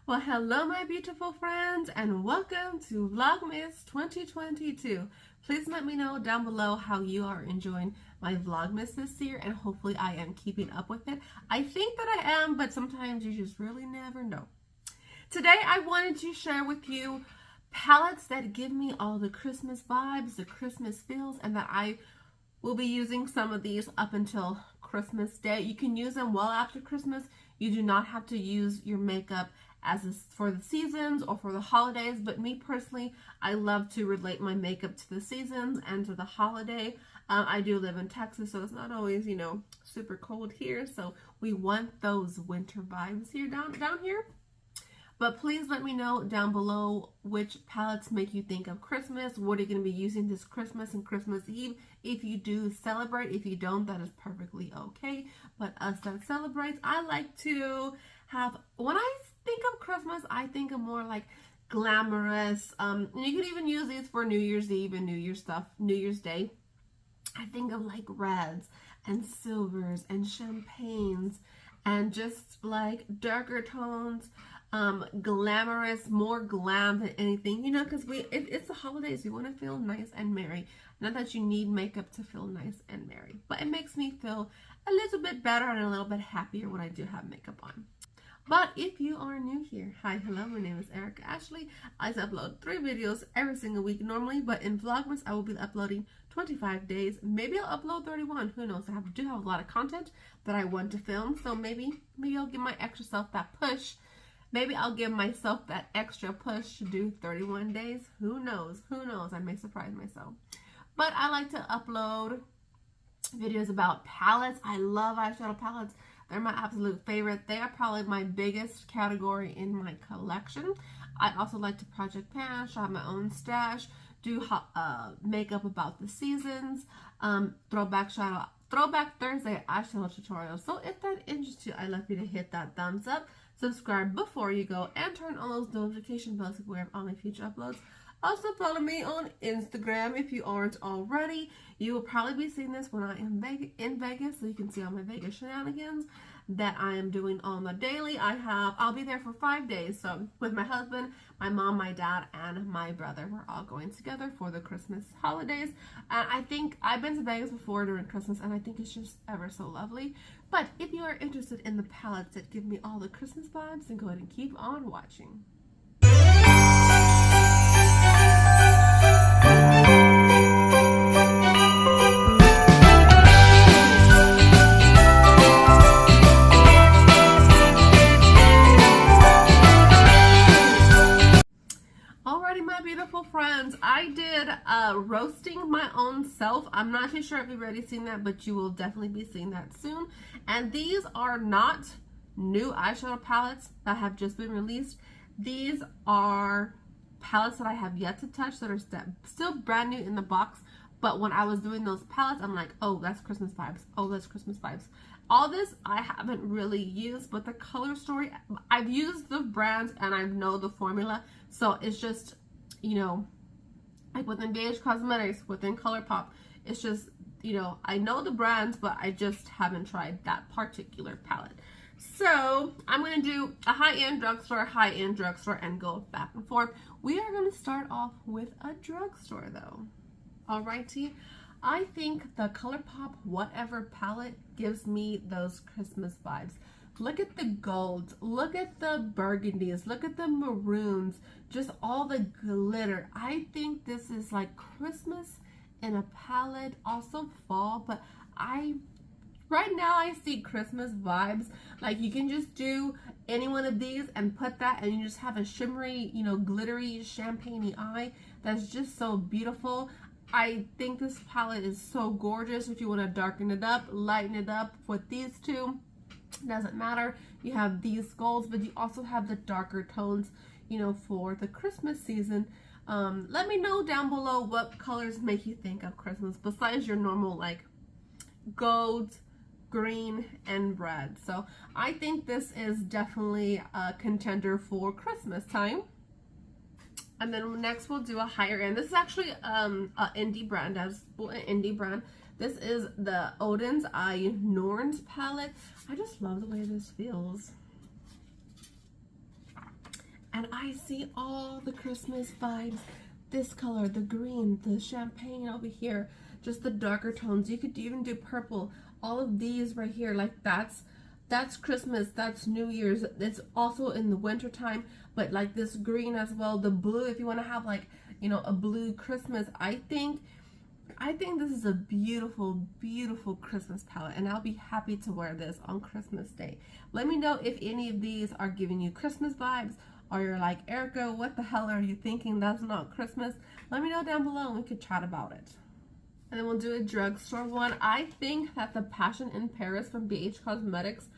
Well, hello my beautiful friends and welcome to Vlogmas 2022. Please let me know down below how you are enjoying my Vlogmas this year, and hopefully I am keeping up with it. I think that I am, but sometimes you just really never know. Today I wanted to share with you palettes that give me all the Christmas vibes, the Christmas feels, and that I will be using some of these up until Christmas Day. You can use them well after Christmas. You do not have to use your makeup for the seasons or for the holidays, but me personally, I love to relate my makeup to the seasons and to the holiday. I do live in Texas, so it's not always, super cold here, so we want those winter vibes here down here. But please let me know down below which palettes make you think of Christmas. What are you going to be using this Christmas and Christmas Eve? If you do celebrate, if you don't, that is perfectly okay. But us that celebrates, I like to have, when I think of Christmas, I think of more like glamorous. You can even use these for New Year's Eve and New Year's Day. I think of like reds and silvers and champagnes and just like darker tones. Glamorous, more glam than anything, because it's the holidays. We want to feel nice and merry. Not that you need makeup to feel nice and merry, but it makes me feel a little bit better and a little bit happier when I do have makeup on. But if you are new here, hi, hello, my name is Erica Ashley. I upload 3 videos every single week normally, but in Vlogmas I will be uploading 25 days. Maybe I'll upload 31, who knows. I do have a lot of content that I want to film, so maybe I'll give my extra self that push. Maybe I'll give myself that extra push to do 31 days. Who knows? Who knows? I may surprise myself. But I like to upload videos about palettes. I love eyeshadow palettes. They're my absolute favorite. They are probably my biggest category in my collection. I also like to project pan, shop my own stash, do makeup about the seasons, Throwback Thursday eyeshadow tutorials. So if that interests you, I'd love you to hit that thumbs up. Subscribe before you go and turn on those notification bells if we have all my future uploads. Also follow me on Instagram if you aren't already. You will probably be seeing this when I am in Vegas, so you can see all my Vegas shenanigans that I am doing on the daily. I'll be there for 5 days, so with my husband, my mom, my dad, and my brother. We're all going together for the Christmas holidays. And I think I've been to Vegas before during Christmas, and I think it's just ever so lovely. But if you are interested in the palettes that give me all the Christmas vibes, then go ahead and keep on watching. Friends, I did roasting my own self. I'm not too sure if you've already seen that, but you will definitely be seeing that soon. And these are not new eyeshadow palettes that have just been released. These are palettes that I have yet to touch that are still brand new in the box. But when I was doing those palettes, I'm like, oh, that's Christmas vibes. Oh, that's Christmas vibes. All this I haven't really used, but the color story, I've used the brands and I know the formula. So it's just, like within BH Cosmetics, within ColourPop, it's just, I know the brands, but I just haven't tried that particular palette. So I'm going to do a high-end drugstore, and go back and forth. We are going to start off with a drugstore though. Alrighty. I think the ColourPop Whatever palette gives me those Christmas vibes. Look at the golds, look at the burgundies, look at the maroons, just all the glitter. I think this is like Christmas in a palette, also fall, but right now I see Christmas vibes. Like you can just do any one of these and put that and you just have a shimmery, glittery, champagne-y eye that's just so beautiful. I think this palette is so gorgeous. If you want to darken it up, lighten it up with these two, doesn't matter. You have these golds, but you also have the darker tones, for the Christmas season. Let me know down below what colors make you think of Christmas besides your normal like golds, green, and red. So I think this is definitely a contender for Christmas time. And then next we'll do a higher end. This is actually an indie brand, This is the Odin's Eye Norns palette. I just love the way this feels. and I see all the Christmas vibes. This color, the green, the champagne over here, just the darker tones. You could even do purple. All of these right here, like that's Christmas, that's New Year's. It's also in the winter time, but like this green as well, the blue, if you want to have like, you know, a blue Christmas. I think this is a beautiful, beautiful Christmas palette, and I'll be happy to wear this on Christmas Day. Let me know if any of these are giving you Christmas vibes, or you're like, Erica, what the hell are you thinking? That's not Christmas. Let me know down below and we could chat about it. And then we'll do a drugstore one. I think that the Passion in Paris from BH Cosmetics,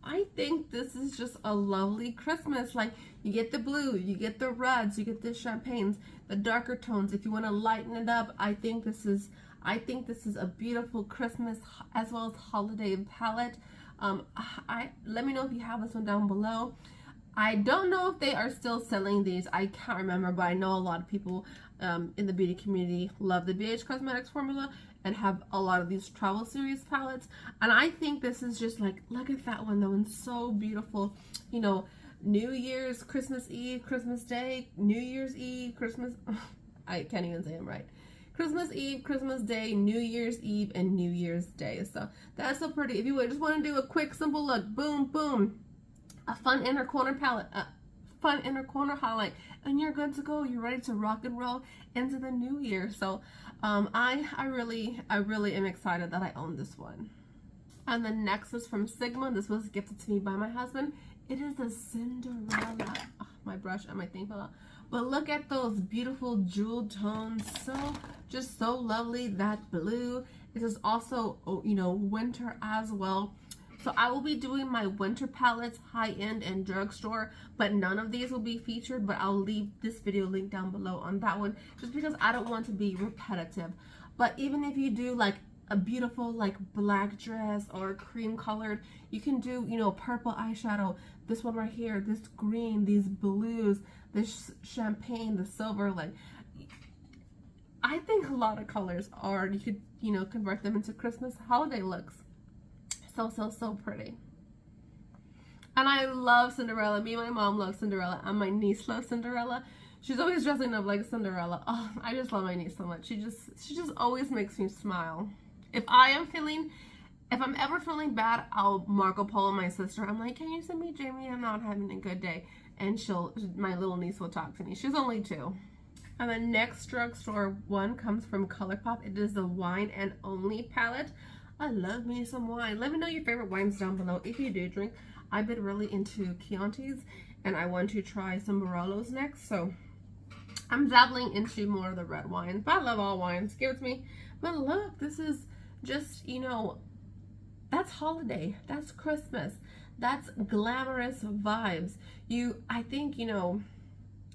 I think this is just a lovely Christmas. Like, you get the blue, you get the reds, you get the champagnes, the darker tones. If you want to lighten it up, I think this is a beautiful Christmas as well as holiday palette. Let me know if you have this one down below. I don't know if they are still selling these. I can't remember, but I know a lot of people in the beauty community love the BH Cosmetics formula and have a lot of these travel series palettes. And I think this is just like, look at that one. That one's so beautiful. You know, New Year's, Christmas Eve, Christmas Day, New Year's Eve, Christmas, I can't even say them right. Christmas Eve, Christmas Day, New Year's Eve, and New Year's Day. So that's so pretty. If you would just want to do a quick, simple look, boom, boom, a fun inner corner palette, fun inner corner highlight, and you're good to go. You're ready to rock and roll into the new year. So I really am excited that I own this one. And the next is from Sigma. This was gifted to me by my husband. It is a Cinderella. Oh, my brush and my thing fell out. But look at those beautiful jewel tones. Just so lovely. That blue. It is also, you know, winter as well. So I will be doing my winter palettes, high-end and drugstore, but none of these will be featured, but I'll leave this video link down below on that one, just because I don't want to be repetitive. But even if you do like a beautiful like black dress or cream colored, you can do, you know, purple eyeshadow, this one right here, this green, these blues, this champagne, the silver. Like, I think a lot of colors are, you could, you know, convert them into Christmas holiday looks. So pretty. And I love Cinderella. Me and my mom love Cinderella, and my niece loves Cinderella. She's always dressing up like Cinderella. Oh, I just love my niece so much. She just always makes me smile. If I'm ever feeling bad, I'll Marco Polo my sister. I'm like, can you send me Jamie? I'm not having a good day. And my little niece will talk to me. She's only 2. And the next drugstore one comes from ColourPop. It is the Wine and Only palette. I love me some wine. Let me know your favorite wines down below if you do drink. I've been really into Chiantis, and I want to try some Barolos next. So I'm dabbling into more of the red wines, but I love all wines. Give it to me. But look, this is just, you know, that's holiday. That's Christmas. That's glamorous vibes. I think, you know,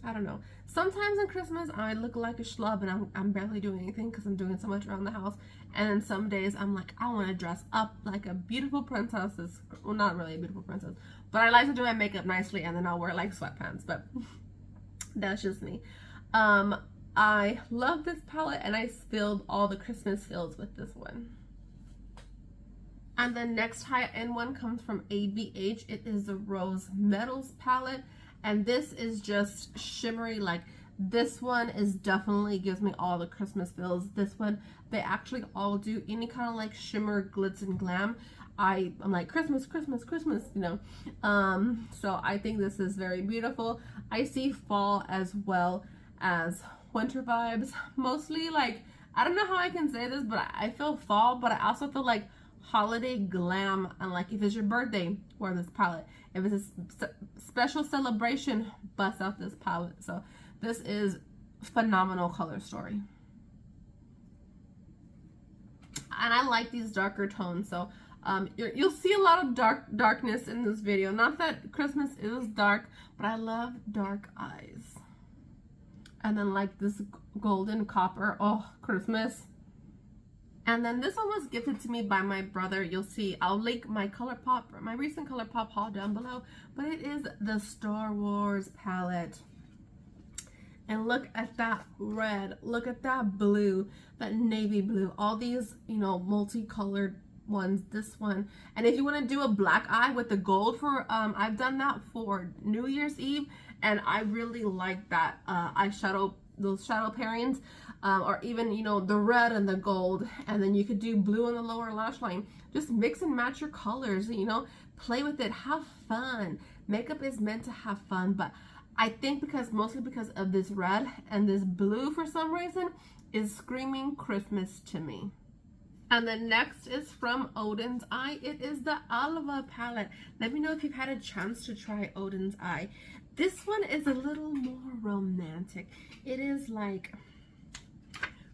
I don't know. Sometimes on Christmas, I look like a schlub and I'm barely doing anything because I'm doing so much around the house. And then some days I'm like, I want to dress up like a beautiful princess. Well, not really a beautiful princess, but I like to do my makeup nicely, and then I'll wear like sweatpants. But that's just me. I love this palette, and I filled all the Christmas feels with this one. And the next high-end one comes from ABH. It is the Rose Metals palette. And this is just shimmery. Like, this one is definitely gives me all the Christmas feels. This one, they actually all do any kind of like shimmer, glitz, and glam. I'm like, Christmas, Christmas, Christmas, you know. So I think this is very beautiful. I see fall as well as winter vibes. Mostly, like, I don't know how I can say this, but I feel fall, but I also feel like holiday glam. And like, if it's your birthday, wear this palette. If it's a special celebration, bust out this palette. So this is phenomenal color story. And I like these darker tones. So you'll see a lot of darkness in this video. Not that Christmas is dark, but I love dark eyes. And then like this golden copper. Oh, Christmas. And then this one was gifted to me by my brother. You'll see, I'll link my recent ColourPop haul down below. But it is the Star Wars palette. And look at that red. Look at that blue, that navy blue. All these, you know, multicolored ones. This one. And if you want to do a black eye with the gold for, I've done that for New Year's Eve. and I really like that eyeshadow, those shadow pairings, or even, you know, the red and the gold, and then you could do blue on the lower lash line. Just mix and match your colors, you know, play with it, have fun. Makeup is meant to have fun, but I think mostly because of this red and this blue, for some reason, is screaming Christmas to me. And then next is from Odin's Eye. It is the Alva palette. Let me know if you've had a chance to try Odin's Eye. This one is a little more romantic. It is like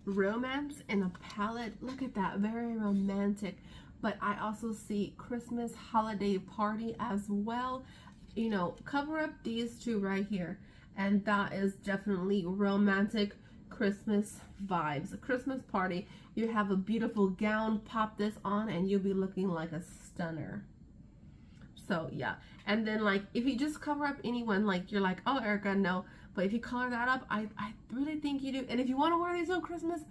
romance in a palette. Look at that, very romantic. But I also see Christmas holiday party as well. You know, cover up these two right here, and that is definitely romantic Christmas vibes. A Christmas party. You have a beautiful gown, pop this on, and you'll be looking like a stunner. So yeah, and then like if you just cover up anyone, like you're like, oh Erica, no, but if you color that up, I really think you do. And if you want to wear these on Christmas,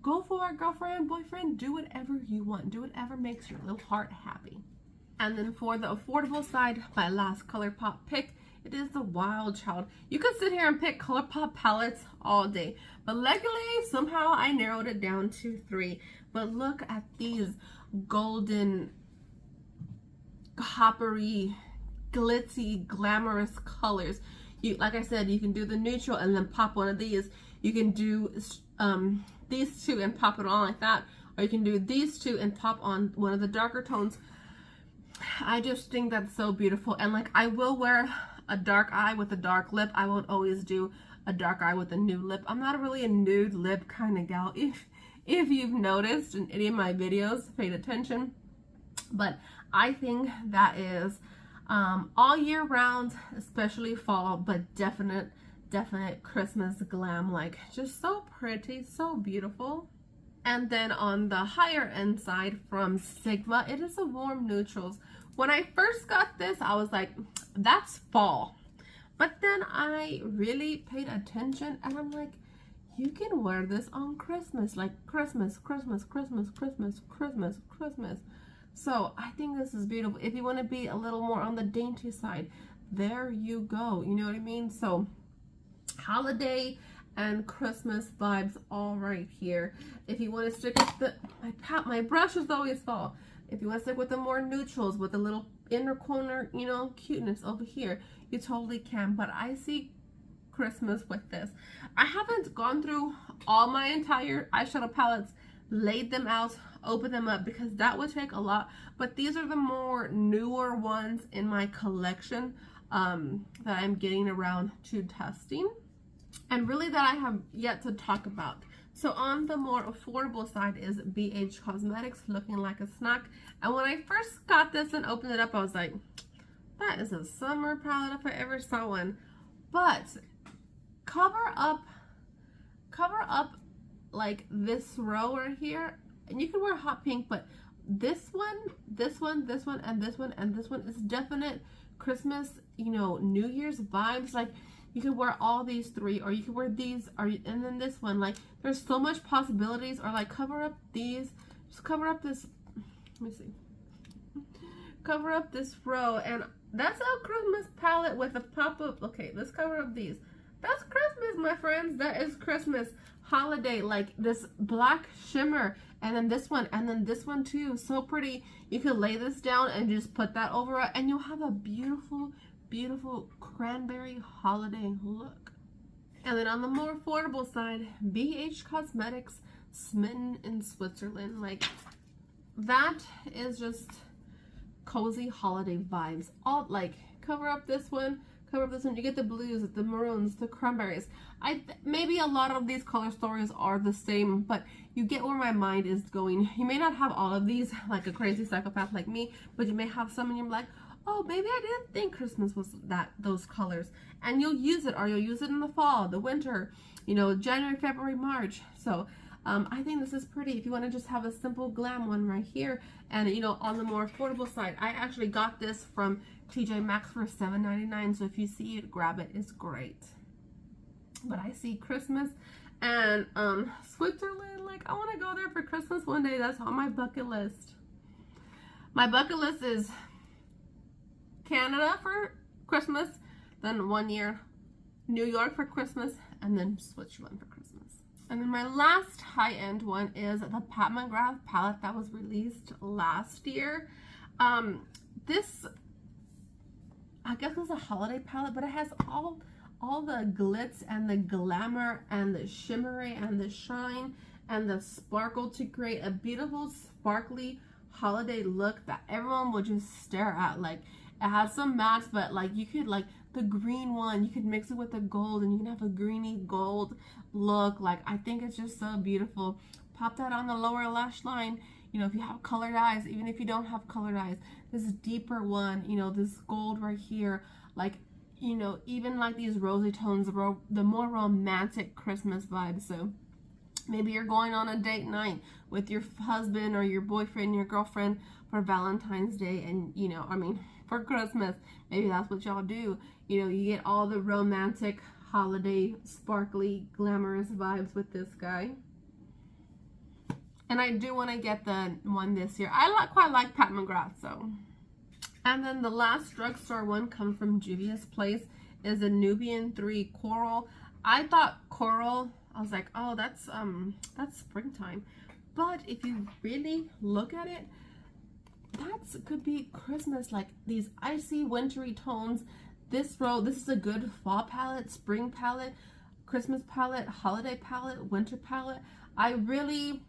go for it, girlfriend, boyfriend, do whatever you want, do whatever makes your little heart happy. And then for the affordable side, my last ColourPop pick, it is the Wild Child. You could sit here and pick ColourPop palettes all day, but luckily somehow I narrowed it down to 3. But look at these golden, coppery, glitzy, glamorous colors. You, like I said, you can do the neutral and then pop one of these. You can do these two and pop it on like that, or you can do these two and pop on one of the darker tones. I just think that's so beautiful. And like, I will wear a dark eye with a dark lip. I won't always do a dark eye with a nude lip. I'm not really a nude lip kind of gal, if you've noticed in any of my videos, paid attention. But I think that is all year round, especially fall, but definite Christmas glam. Like, just so pretty, so beautiful. And then on the higher end side from Sigma, it is a warm neutrals. When I first got this, I was like, that's fall. But then I really paid attention and I'm like, you can wear this on Christmas, like Christmas, Christmas, Christmas, Christmas, Christmas, Christmas. So I think this is beautiful. If you want to be a little more on the dainty side, there you go. You know what I mean? So holiday and Christmas vibes all right here. If you want to stick with my brushes always fall. If you want to stick with the more neutrals with a little inner corner, you know, cuteness over here, you totally can. But I see Christmas with this. I haven't gone through all my entire eyeshadow palettes, laid them out, opened them up, because that would take a lot. But these are the more newer ones in my collection that I'm getting around to testing, and really that I have yet to talk about. So on the more affordable side is BH Cosmetics, Looking Like a Snack. And when I first got this and opened it up, I was like, that is a summer palette if I ever saw one. But cover up like this row right here, and you can wear hot pink, but this one, and this one, and this one is definite Christmas, you know, New Year's vibes. Like, you could wear all these 3, or you could wear these, and then this one. Like, there's so much possibilities. Or like, cover up these, just cover up this, let me see, cover up this row, and that's a Christmas palette with a pop-up. Okay, let's cover up these. That's Christmas, my friends. That is Christmas holiday. Like, this black shimmer, and then this one, and then this one too. So pretty. You could lay this down and just put that over it, and you'll have a beautiful, beautiful cranberry holiday look. And then on the more affordable side, BH Cosmetics, Smitten in Switzerland. Like, that is just cozy holiday vibes. All like, cover up this one, cover up this one. You get the blues, the maroons, the cranberries. Maybe a lot of these color stories are the same, but you get where my mind is going. You may not have all of these like a crazy psychopath like me, but you may have some and you're like, oh, maybe I didn't think Christmas was those colors. And you'll use it, or you'll use it in the fall, the winter, you know, January, February, March. So I think this is pretty if you want to just have a simple glam one right here. And, you know, on the more affordable side, I actually got this from TJ Maxx for $7.99. So if you see it, grab it. It's great. But I see Christmas and Switzerland. Like, I want to go there for Christmas one day. That's on my bucket list. My bucket list is Canada for Christmas, then 1 year New York for Christmas, and then Switzerland for Christmas. And then my last high-end one is the Pat McGrath palette that was released last year. This, I guess it's a holiday palette, but it has all the glitz and the glamour and the shimmery and the shine and the sparkle to create a beautiful, sparkly holiday look that everyone will just stare at. Like, it has some mattes, but like you could, like the green one, you could mix it with the gold and you can have a greeny gold look. Like, I think it's just so beautiful. Pop that on the lower lash line. You know, if you have colored eyes, even if you don't have colored eyes, this deeper one, you know, this gold right here, like, you know, even like these rosy tones, the more romantic Christmas vibes. So maybe you're going on a date night with your husband or your boyfriend, your girlfriend for Valentine's Day, and, you know, I mean, for Christmas, maybe that's what y'all do. You know, you get all the romantic, holiday, sparkly, glamorous vibes with this guy. And I do want to get the one this year. I quite like Pat McGrath, so. And then the last drugstore one comes from Juvia's Place, is a Nubian 3 Coral. I thought coral, I was like, oh, that's springtime. But if you really look at it, that could be Christmas, like these icy, wintry tones. This is a good fall palette, spring palette, Christmas palette, holiday palette, winter palette. I really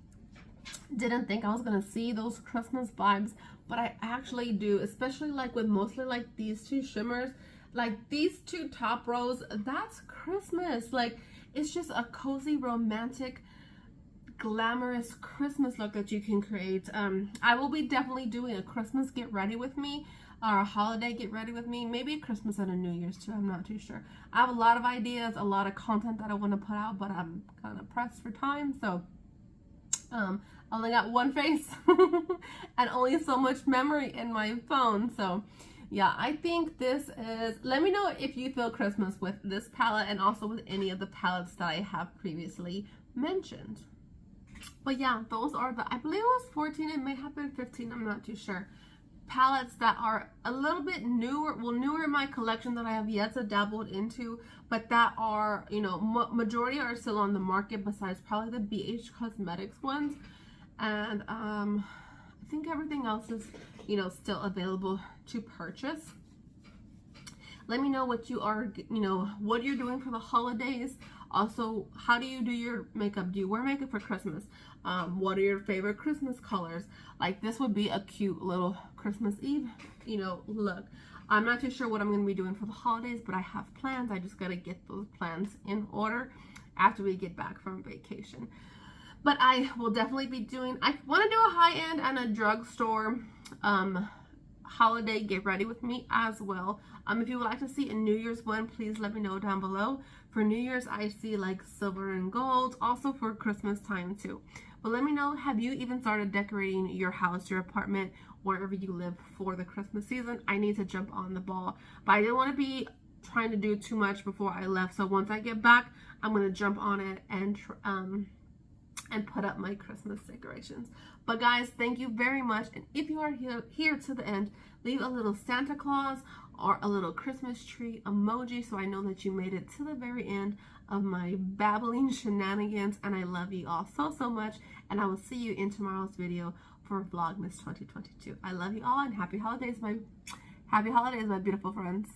didn't think I was gonna see those Christmas vibes, but I actually do, especially like with mostly like these two shimmers, like these two top rows. That's Christmas. Like, it's just a cozy, romantic, glamorous Christmas look that you can create. I will be definitely doing a Christmas get ready with me, or a holiday get ready with me, maybe a Christmas and a New Year's too. I'm not too sure. I have a lot of ideas, a lot of content that I want to put out, but I'm kind of pressed for time, so I only got one face and only so much memory in my phone. So yeah, I think this is, let me know if you feel Christmas with this palette and also with any of the palettes that I have previously mentioned. But yeah, those are the, I believe it was 14, it may have been 15, I'm not too sure, palettes that are a little bit newer, well, newer in my collection that I have yet to dabble into, but that are, you know, majority are still on the market besides probably the BH Cosmetics ones. And I think everything else is, you know, still available to purchase. Let me know what you are, you know, what you're doing for the holidays. Also, how do you do your makeup? Do you wear makeup for Christmas? What are your favorite Christmas colors? Like, this would be a cute little Christmas Eve, you know, look. I'm not too sure what I'm going to be doing for the holidays, but I have plans. I just got to get those plans in order after we get back from vacation. But I will definitely be doing, I want to do a high-end and a drugstore holiday get ready with me as well. If you would like to see a New Year's one, please let me know down below. For New Year's, I see like silver and gold, also for Christmas time too. But let me know, have you even started decorating your house, your apartment, wherever you live for the Christmas season? I need to jump on the ball, but I didn't want to be trying to do too much before I left. So once I get back, I'm going to jump on it and put up my Christmas decorations. But guys, thank you very much. And if you are here to the end, leave a little Santa Claus or a little Christmas tree emoji so I know that you made it to the very end of my babbling shenanigans. And I love you all so, so much. And I will see you in tomorrow's video for Vlogmas 2022. I love you all, and happy holidays, my beautiful friends.